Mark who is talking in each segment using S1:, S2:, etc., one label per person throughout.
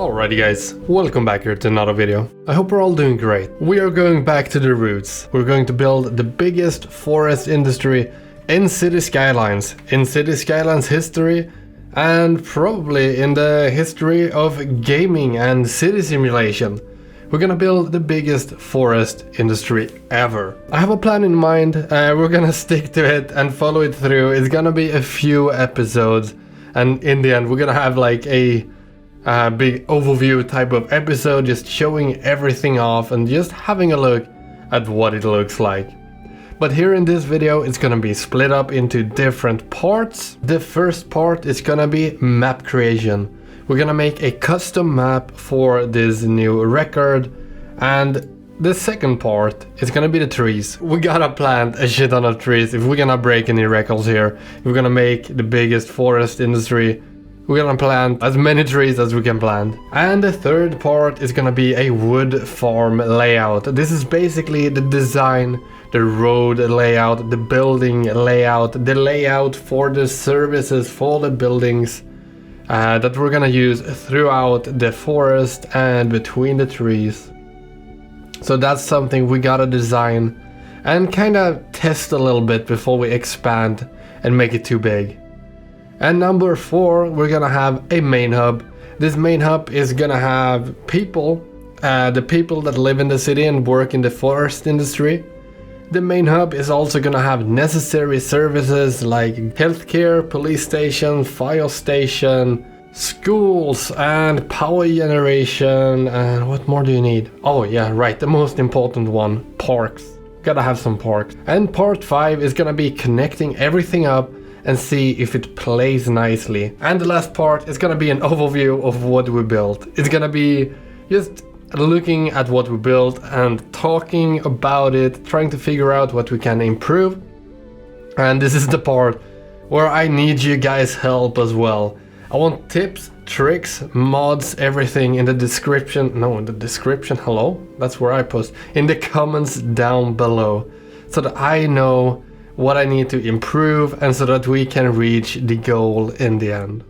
S1: Alrighty guys, welcome back here to another video. I hope we're all doing great. We are going back to the roots. We're going to build the biggest forest industry in City Skylines. In City Skylines history, and probably in the history of gaming and city simulation. We're gonna build the biggest forest industry ever. I have a plan in mind, we're gonna stick to it and follow it through. It's gonna be a few episodes, and in the end we're gonna have like a big overview type of episode, just showing everything off and just having a look at what it looks like. But here in this video it's gonna be split up into different parts. The first part is gonna be map creation. We're gonna make a custom map for this new record, and the second part is gonna be the trees. We gotta plant a shit ton of trees if we're gonna break any records here. If we're gonna make the biggest forest industry, we're gonna plant as many trees as we can plant. And the third part is gonna be a wood farm layout. This is basically the design, the road layout, the building layout, the layout for the services for the buildings that we're gonna use throughout the forest and between the trees. So that's something we gotta design and kind of test a little bit before we expand and make it too big. And number 4, we're gonna have a main hub. This main hub is gonna have people, the people that live in the city and work in the forest industry. The main hub is also gonna have necessary services like healthcare, police station, fire station, schools, and power generation. And what more do you need? Oh yeah, right, the most important one, parks. Gotta have some parks. And part 5 is gonna be connecting everything up and see if it plays nicely. And the last part is gonna be an overview of what we built. It's gonna be just looking at what we built and talking about it, trying to figure out what we can improve. And this is the part where I need you guys' help as well. I want tips, tricks, mods, everything in the description. No, in the description, hello? That's where I post. In the comments down below, so that I know what I need to improve and so that we can reach the goal in the end.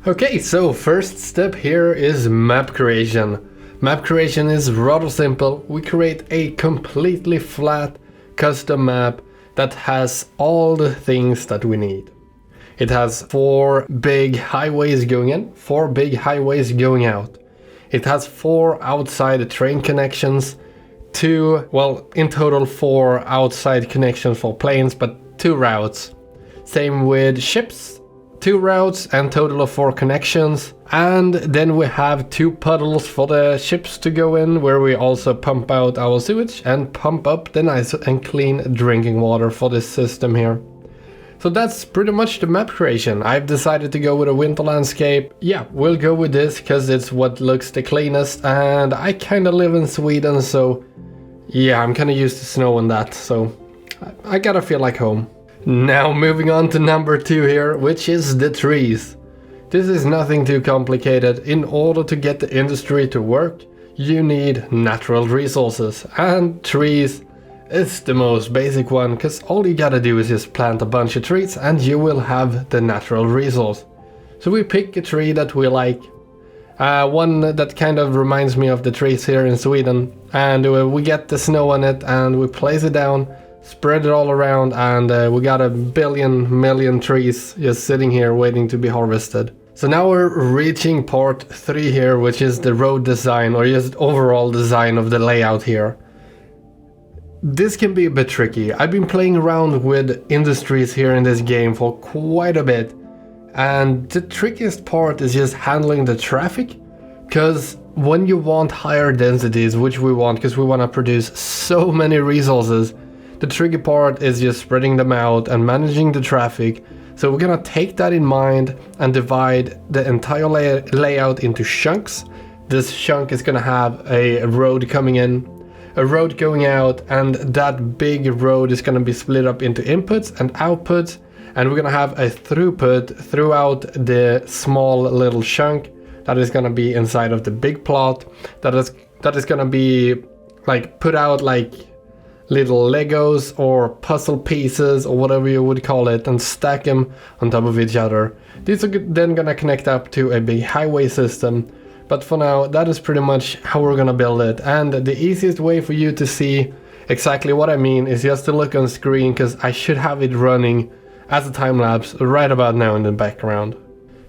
S1: Okay, so first step here is map creation. Map creation is rather simple. We create a completely flat custom map that has all the things that we need. It has 4 big highways going in, 4 big highways going out. It has 4 outside train connections, 2, well, in total 4 outside connections for planes, but 2 routes. Same with ships, 2 routes and total of 4 connections. And then we have 2 puddles for the ships to go in, where we also pump out our sewage and pump up the nice and clean drinking water for this system here. So that's pretty much the map creation. I've decided to go with a winter landscape. Yeah, we'll go with this because it's what looks the cleanest, and I kind of live in Sweden, so yeah, I'm kind of used to snow and that, so I gotta feel like home. Now moving on to number 2 here, which is the trees. This is nothing too complicated. In order to get the industry to work, you need natural resources, and trees is the most basic one, because all you gotta do is just plant a bunch of trees and you will have the natural resource. So we pick a tree that we like, one that kind of reminds me of the trees here in Sweden, and we get the snow on it and we place it down, spread it all around, and we got a million trees just sitting here waiting to be harvested. So now we're reaching part 3 here, which is the road design, or just overall design of the layout here. This can be a bit tricky. I've been playing around with industries here in this game for quite a bit, and the trickiest part is just handling the traffic, because when you want higher densities, which we want because we want to produce so many resources, the tricky part is just spreading them out and managing the traffic. So we're gonna take that in mind and divide the entire layout into chunks. This chunk is gonna have a road coming in, a road going out, and that big road is gonna be split up into inputs and outputs, and we're gonna have a throughput throughout the small little chunk that is gonna be inside of the big plot, that is gonna be like put out like little Legos or puzzle pieces or whatever you would call it, and stack them on top of each other. These are then gonna connect up to a big highway system, But for now, that is pretty much how we're gonna build it. And the easiest way for you to see exactly what I mean is just to look on screen, because I should have it running as a time lapse right about now in the background.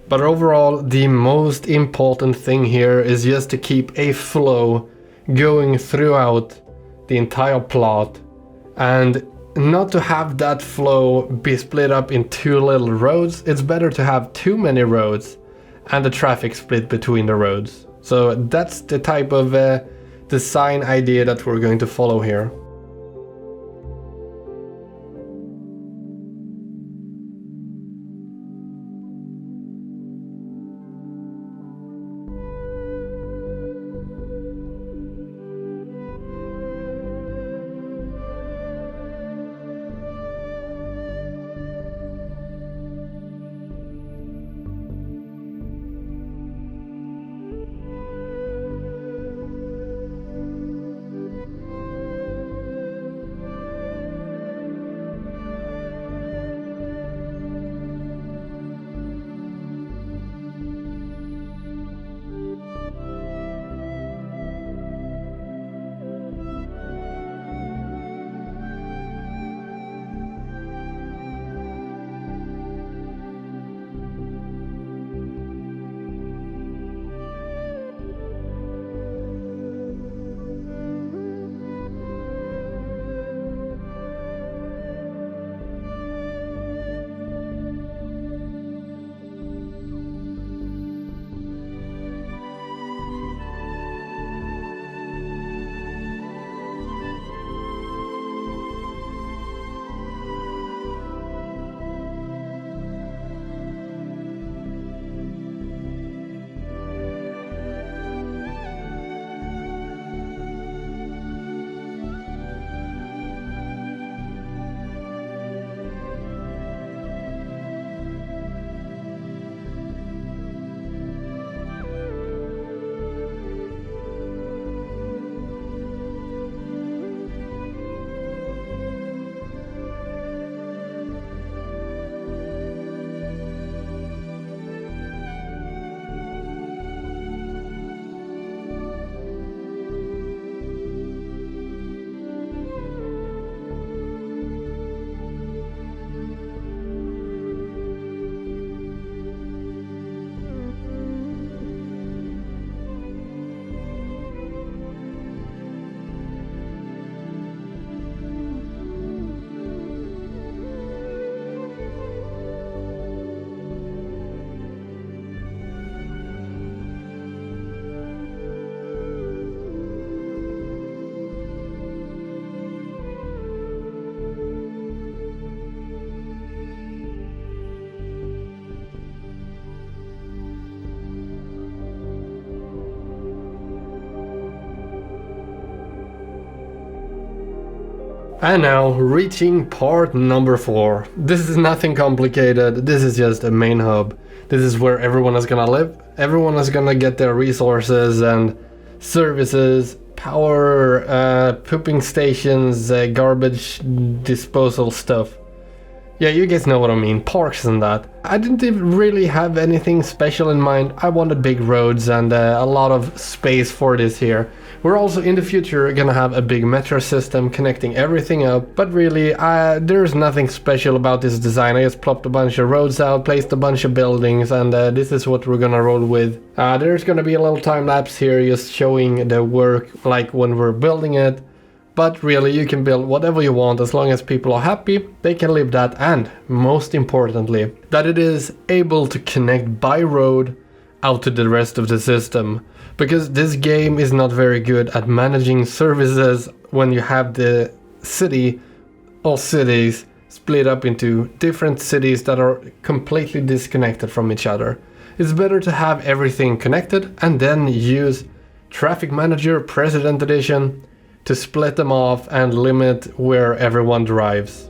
S1: But overall, the most important thing here is just to keep a flow going throughout the entire plot, and not to have that flow be split up in two little roads. It's better to have too many roads and the traffic split between the roads. So that's the type of design idea that we're going to follow here. And now, reaching part number 4. This is nothing complicated, this is just a main hub. This is where everyone is gonna live, everyone is gonna get their resources and services, power, pooping stations, garbage disposal stuff. Yeah, you guys know what I mean, parks and that. I didn't even really have anything special in mind. I wanted big roads and a lot of space for this here. We're also in the future gonna have a big metro system connecting everything up, but really there's nothing special about this design. I just plopped a bunch of roads out, placed a bunch of buildings, and this is what we're gonna roll with. There's gonna be a little time lapse here just showing the work like when we're building it. But really, you can build whatever you want as long as people are happy, they can live that, and most importantly, that it is able to connect by road out to the rest of the system. Because this game is not very good at managing services when you have the city or cities split up into different cities that are completely disconnected from each other. It's better to have everything connected and then use Traffic Manager President Edition to split them off and limit where everyone drives.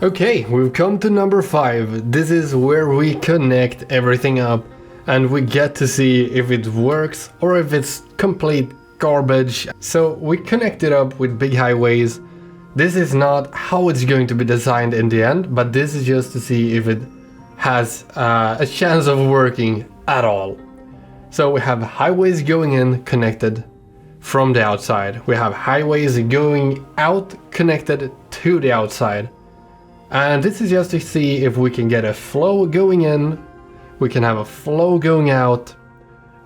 S1: Okay, we've come to number 5. This is where we connect everything up and we get to see if it works or if it's complete garbage. So we connect it up with big highways. This is not how it's going to be designed in the end, but this is just to see if it has a chance of working at all. So we have highways going in connected from the outside. We have highways going out connected to the outside. And this is just to see if we can get a flow going in, we can have a flow going out,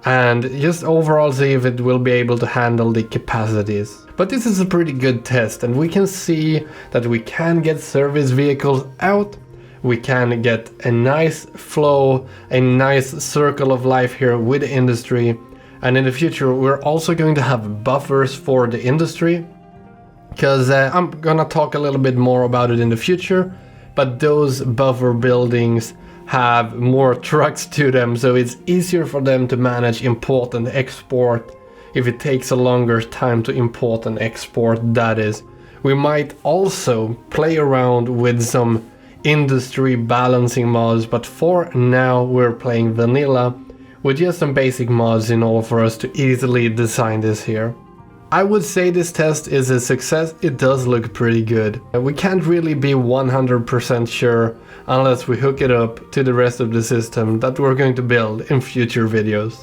S1: and just overall see if it will be able to handle the capacities. But this is a pretty good test, and we can see that we can get service vehicles out, we can get a nice flow, a nice circle of life here with the industry, and in the future we're also going to have buffers for the industry. Because I'm gonna talk a little bit more about it in the future, but those buffer buildings have more trucks to them, so it's easier for them to manage import and export if it takes a longer time to import and export, that is. We might also play around with some industry balancing mods, but for now we're playing vanilla with just some basic mods in order for us to easily design this here. I would say this test is a success. It does look pretty good. We can't really be 100% sure unless we hook it up to the rest of the system that we're going to build in future videos.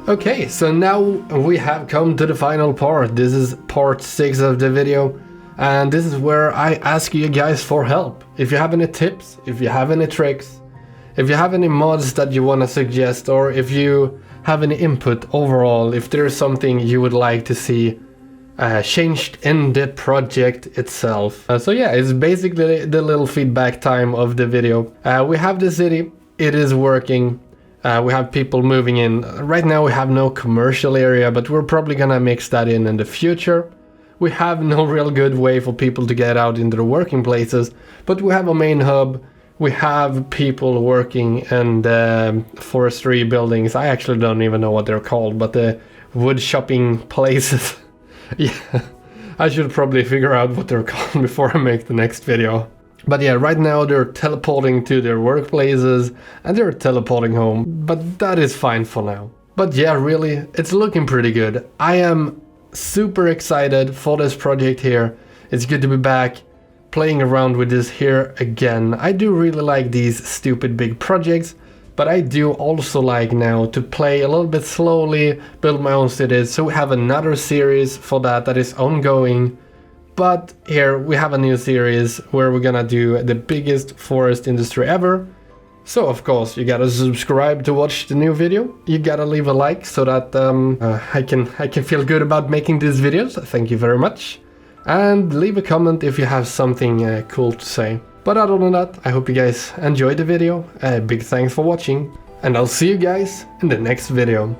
S1: Okay, so now we have come to the final part. This is part 6 of the video, and this is where I ask you guys for help. If you have any tips, if you have any tricks, if you have any mods that you want to suggest, or if you have any input overall, if there's something you would like to see changed in the project itself. So yeah, it's basically the little feedback time of the video. We have the city, it is working. We have people moving in. Right now we have no commercial area, but we're probably gonna mix that in the future. We have no real good way for people to get out into the working places, but we have a main hub. We have people working in the forestry buildings. I actually don't even know what they're called, but the wood shopping places. Yeah, I should probably figure out what they're called before I make the next video. But yeah, right now they're teleporting to their workplaces and they're teleporting home, but that is fine for now. But yeah, really, it's looking pretty good. I am super excited for this project here. It's good to be back playing around with this here again. I do really like these stupid big projects, but I do also like now to play a little bit slowly, build my own cities. So we have another series for that is ongoing. But here we have a new series where we're gonna do the biggest forest industry ever. So of course you gotta subscribe to watch the new video. You gotta leave a like so that I can feel good about making these videos. Thank you very much. And leave a comment if you have something cool to say. But other than that, I hope you guys enjoyed the video. Big thanks for watching, and I'll see you guys in the next video.